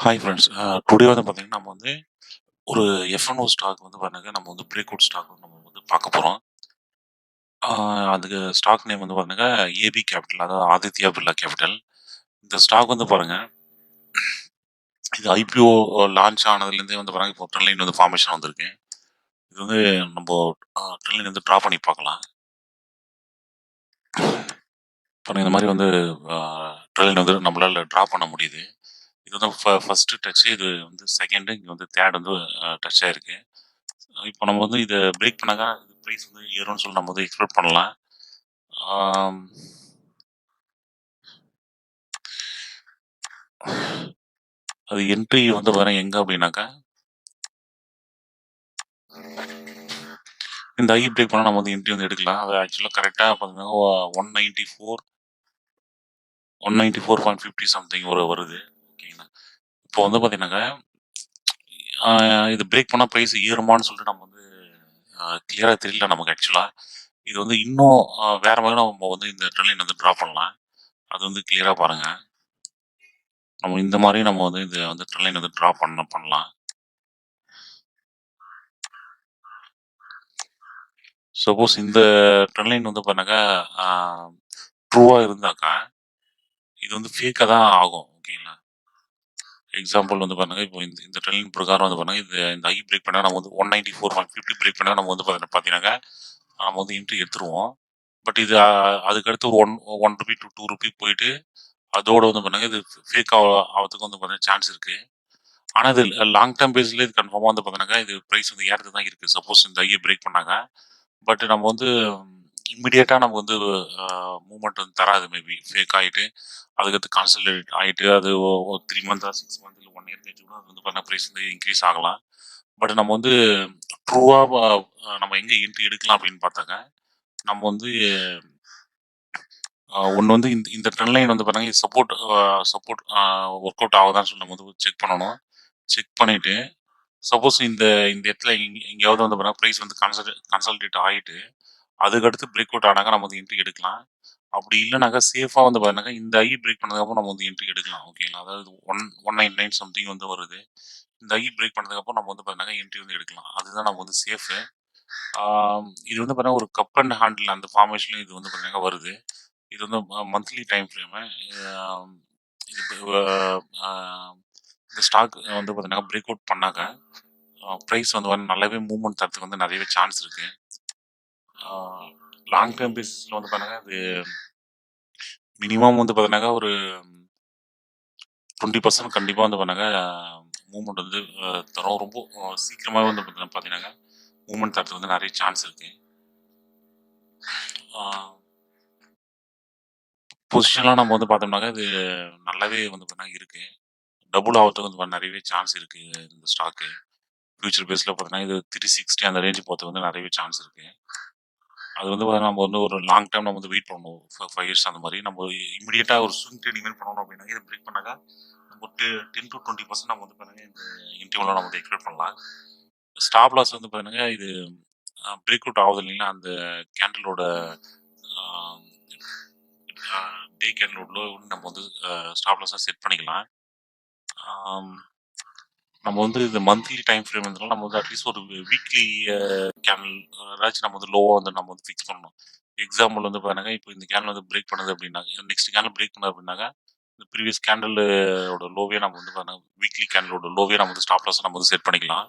Hi friends. Today வந்து பார்த்தீங்கன்னா, நம்ம வந்து ஒரு எஃப்என்ஓ ஸ்டாக் வந்து பாருங்க, நம்ம வந்து பிரேக் அவுட் ஸ்டாக் நம்ம வந்து பார்க்க போறோம். ஆ அதுக்கு ஸ்டாக் நேம் வந்து பாருங்க, ஏபி கேபிட்டல், அதாவது ஆதித்யா பிர்லா கேபிட்டல். இந்த ஸ்டாக் வந்து பாருங்க, இது ஐபிஓ லான்ச் ஆனதுலேருந்தே வந்து பாருங்க, இப்போ ட்ரெண்ட் லைன் வந்து ஃபார்மேஷன் வந்திருக்கு. இது வந்து நம்ம ட்ரெண்ட் லைன் வந்து ட்ரா பண்ணி பார்க்கலாம். பாருங்க, இந்த மாதிரி வந்து ட்ரெண்ட் லைன் வந்து நம்மளால ட்ரா பண்ண முடியுது. இது வந்து ஃபர்ஸ்ட் டச், இது வந்து செகண்ட், இங்கே வந்து தேர்ட் வந்து டச் ஆயிருக்கு. இப்போ நம்ம வந்து இதை பிரேக் பண்ணாங்க, இது ப்ரைஸ் வந்து ஏறும்னு சொல்லி நம்ம வந்து எக்ஸ்பெக்ட் பண்ணலாம். ஆம், அது என்ட்ரி வந்து வரேன் எங்க அப்படின்னாக்கா, இந்த ஐ பிரேக் பண்ணால் நம்ம வந்து என்ட்ரி வந்து எடுக்கலாம். அது ஆக்சுவலாக கரெக்டாக பார்த்தீங்கன்னா 194.50 சம்திங் வருது. ஓகேங்களா. இப்போ வந்து பார்த்தீங்கன்னாக்கா, இது பிரேக் பண்ணால் ப்ரைஸ் ஏறுமான்னு சொல்லிட்டு நம்ம வந்து கிளியராக தெரியல நமக்கு ஆக்சுவலாக. இது வந்து இன்னும் வேற மாதிரி நம்ம வந்து இந்த ட்ரெண்ட் வந்து ட்ரா பண்ணலாம். அது வந்து கிளியராக பாருங்க. நம்ம இந்த மாதிரி நம்ம வந்து இதை வந்து ட்ரெண்ட் வந்து ட்ரா பண்ணலாம். சப்போஸ் இந்த ட்ரெண்ட் லைன் வந்து பண்ணாக்கா ட்ரூவா இருந்தாக்கா, இது வந்து ஃபேக்காக தான் ஆகும். ஓகேங்களா. எக்ஸாம்பிள் வந்து பாருங்க, இப்போ இந்த ட்ரெண்ட் லைன் பிரகாரம் வந்து பாருங்க, இந்த ஐ பிரேக் பண்ணால் நம்ம வந்து 194.50 பிரேக் பண்ணால் நம்ம வந்து பார்த்தீங்கன்னாக்கா, நம்ம வந்து என்ட்ரி எடுத்துருவோம். பட் இது அதுக்கடுத்து ஒரு ஒன் ருபி டு 2 ருபி போயிட்டு, அதோட வந்து பாருங்க, இது ஃபேக் ஆகிறதுக்கு வந்து பார்த்தீங்கன்னா சான்ஸ் இருக்கு. ஆனால் இது லாங் டேர்ம் பேஸ்ல இது கன்ஃபார்மாக வந்து பார்த்தீங்கன்னாக்கா, இது ப்ரைஸ் வந்து ஏறது தான் இருக்கு. சப்போஸ் இந்த ஐயை பிரேக் பண்ணாங்க. பட் நம்ம வந்து இம்மிடியேட்டா நமக்கு வந்து மூவ்மெண்ட் வந்து தராது. மேபி ஃபேக் ஆயிட்டு, அதுக்கடுத்து கான்சல்டேட் ஆயிட்டு, அது 3 மந்த்தா, 6 மந்த் இல்ல 1 இயர் கழிச்சு கூட அது வந்து பார்த்தீங்கன்னா பிரைஸ் வந்து இன்க்ரீஸ் ஆகலாம். பட் நம்ம வந்து ட்ரூவா நம்ம எங்க என்ட்ரி எடுக்கலாம் அப்படின்னு பார்த்தாங்க, நம்ம வந்து ஒண்ணு வந்து இந்த ட்ரெண்ட் லைன் வந்து பார்த்தீங்கன்னா, சப்போர்ட் ஒர்க் அவுட் ஆகுதான்னு சொல்லி நம்ம வந்து செக் பண்ணணும். செக் பண்ணிட்டு, சப்போஸ் இந்த இந்த இடத்துல எங்கேயாவது வந்து பார்த்தீங்கன்னா பிரைஸ் வந்து கன்சாலிடேட் ஆயிட்டு, அதுக்கடுத்து பிரேக் அவுட் ஆனாங்க நம்ம வந்து என்ட்ரி எடுக்கலாம். அப்படி இல்லைனாக்கா சேஃபா வந்து பார்த்தீங்கன்னாக்கா, இந்த ஐ பிரேக் பண்ணதுக்கப்புறம் நம்ம வந்து என்ட்ரி எடுக்கலாம். ஓகேங்களா. அதாவது 199 சம்திங் வந்து வருது. இந்த ஐ பிரேக் பண்ணதுக்கப்புறம் நம்ம வந்து பார்த்தீங்கன்னாக்கா என்ட்ரி வந்து எடுக்கலாம். அதுதான் நம்ம வந்து சேஃபு. இது வந்து பார்த்தீங்கன்னா, ஒரு கப் அண்ட் ஹேண்டில் அந்த ஃபார்மேஷன்ல இது வந்து பார்த்தீங்கன்னா வருது. இது வந்து மந்த்லி டைம் ஃப்ரேமு. இது அ இந்த ஸ்டாக் வந்து பார்த்தீங்கன்னா பிரேக் அவுட் பண்ணாக்க, ப்ரைஸ் வந்து நல்லாவே மூவ்மெண்ட் தரத்துக்கு வந்து நிறையவே சான்ஸ் இருக்கு. லாங் டேர்ம் பேசிஸ்ல வந்து பார்த்தீங்கன்னா, இது மினிமம் வந்து பார்த்தீங்கன்னாக்கா ஒரு 20% கண்டிப்பாக வந்து பார்த்தீங்கன்னா மூவ்மெண்ட் வந்து தரும். ரொம்ப சீக்கிரமாகவே வந்து பார்த்தீங்கன்னா மூவ்மெண்ட் தரத்துக்கு வந்து நிறைய சான்ஸ் இருக்கு. பொசிஷன்லாம் நம்ம வந்து பார்த்தோம்னாக்கா, இது நல்லாவே வந்து பார்த்தீங்கன்னா இருக்கு. டபுள் ஆவறதுக்கு வந்து நிறையவே சான்ஸ் இருக்கு இந்த ஸ்டாக்கு. ஃபியூச்சர் பேஸ்ல பார்த்தீங்கன்னா, இது 360 அந்த ரேஞ்ச் போறதுக்கு வந்து நிறையவே சான்ஸ் இருக்கு. அது வந்து பார்த்தீங்கன்னா, நம்ம வந்து ஒரு லாங் டைம் நம்ம வந்து வெயிட் பண்ணணும். 5 இயர்ஸ் அந்த மாதிரி. நம்ம இமிடியேட்டா ஒரு ஸ்விங் ட்ரேடிங் மாதிரி பண்ணணும் அப்படின்னா, இதை பிரேக் பண்ணாக்கா நம்ம 10 to 20% நம்ம வந்து பார்த்தீங்கன்னா, இந்த இன்டர்வல்ல நம்ம வந்து எக்ஸ்பெக்ட் பண்ணலாம். ஸ்டாப் லாஸ் வந்து பார்த்தீங்கன்னா, இது பிரேக் அவுட் ஆகுது இல்லைங்களா, அந்த கேண்டிலோட டே கேண்டிலோட லோ நம்ம வந்து ஸ்டாப் லாஸாக செட் பண்ணிக்கலாம். ஆம், நம்ம வந்து இந்த மந்த்லி டைம் ஃப்ரேம் இருந்தாலும் நம்ம வந்து அட்லீஸ்ட் ஒரு வீக்லி கேண்டில் ஏதாச்சும் நம்ம வந்து லோவாக வந்து நம்ம வந்து ஃபிக்ஸ் பண்ணணும். எக்ஸாம்பிள் வந்து பாருங்க, இப்போ இந்த கேண்டில் வந்து பிரேக் பண்ணுது அப்படின்னாங்க, நெக்ஸ்ட் கேண்டில் பிரேக் பண்ணுது அப்படின்னாங்க, இந்த ப்ரீவியஸ் கேண்டிலோட லோவே நம்ம வந்து பாருங்க, வீக்லி கேண்டிலோட லோவே நம்ம வந்து ஸ்டாப் லாஸ் நம்ம வந்து செட் பண்ணிக்கலாம்.